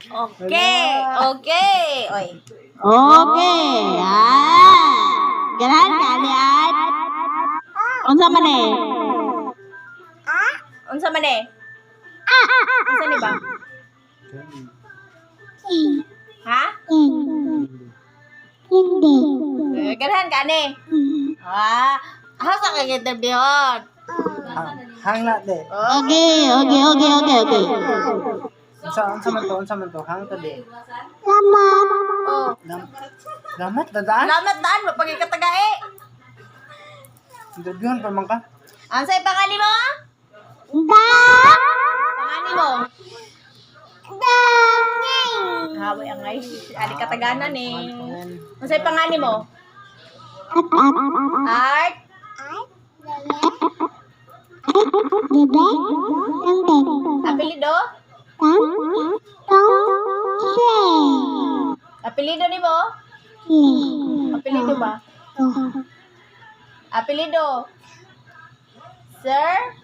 Okay. Okay. Oy. Okay. Ganahan ka niyan. Unsa man eh? Unsa man eh? Unsa ni ba? Ha? Hindi. Ganahan ka ni. Hasa ka interviewon. Hang na de. Okay. Unsa man to? Hang ta de. Salamat. Oh. Damat dadaan. Salamat daan mo pag ikatagae. Interviewon pa man ka. Ansay pangani mo? Da. Pangani mo? Dangay. Haway ang ay ali kataganan eh. Ansay pangani mo? Art. Bebe. Tangteng. Apelido? Apelido ni mo? Apelido ba? Apelido? Sir?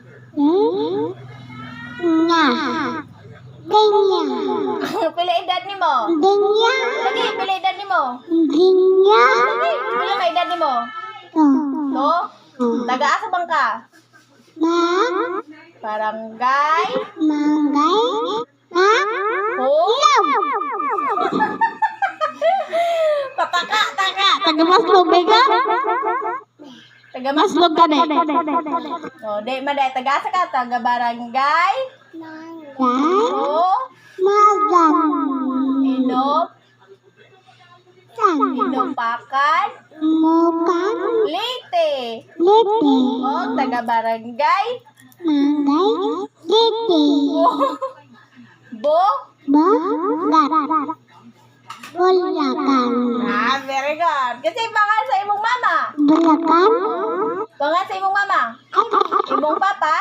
Pila edad ni mo? Lagi, pila edad ni mo? Lagi, pila ka edad ni mo? No? Taga-asa bang ka? Barangay? Ho? Pataka, taka. Taga-maslog ka? Taga-mas. Maslog ka din. Oh, di maday taga-asa ka? Taga-barangay? Ho? Inop? Inopakan? Lite? Oh, taga-barangay? Bo? Very good. Kasi pangalan sa imong mama. Pangalan sa imong mama. Imong papa?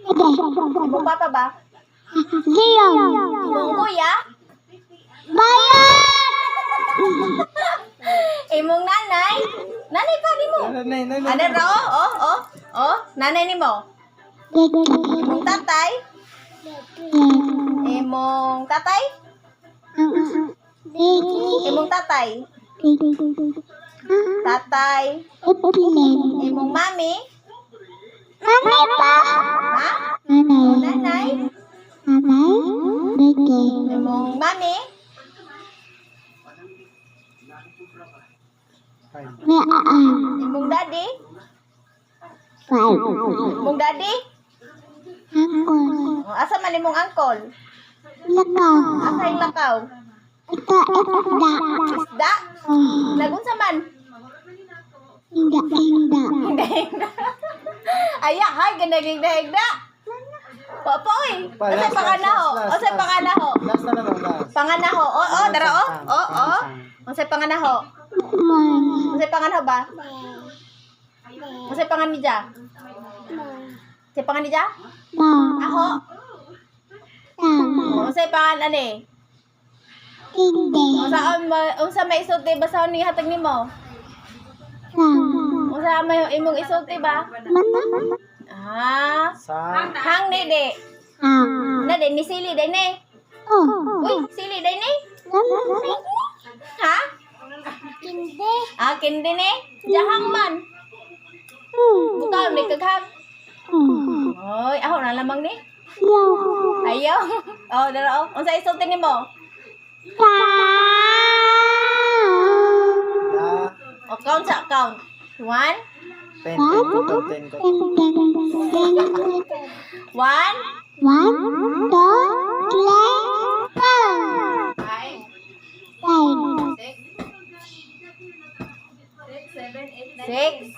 Imong papa ba? Imong kuya? Imong nanay? Nanay pa ni mo. Nay. Ano ra? Oh. Nanay ni mo. Imong tatay? Imong tatay? Imong tatay? Tatay? Imong mami? Ha? Nanay? Imong mami? Imong daddy? Imong daddy? Oh, asa man imong uncle? Asa yung lakaw? Isda? Lagunsa man? Aya, hay, ganagigda-higda. Papa, oy. Asa panganaho? Asa panganaho? Last na lang last. Panganaho. Oh, dara oh. Oh. Asa panganaho? Asa panganaho ba? Asa pangan ni ja? Asa pangan ni ja? Aho. Asa pangan ani? Unsa may isulti ba sa ni hatag nimo? Unsa may imong isulti ba? Hang ni de. Na de ni sili de ni. Uy, sili de ni. Ha? Kindi ni. Jahang man. Buka ni kaghang. Oy, aho na lamang ni. Ayaw. Oh, dara oh. Unsa isulti nimo? Count sa count. 1, 10 ko. 1, 6, 7, 10.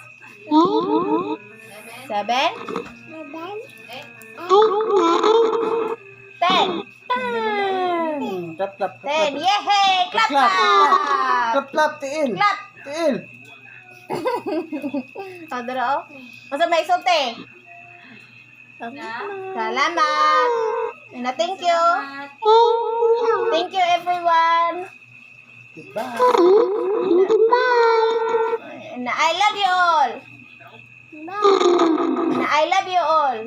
Clap. 10. Yehey! Clap! Clap, tiin. Clap! Tiin. Dara oh. Masa may isulti? Salamat! Na thank you! Thank you everyone! Goodbye. Na I love you all! Na I love you all!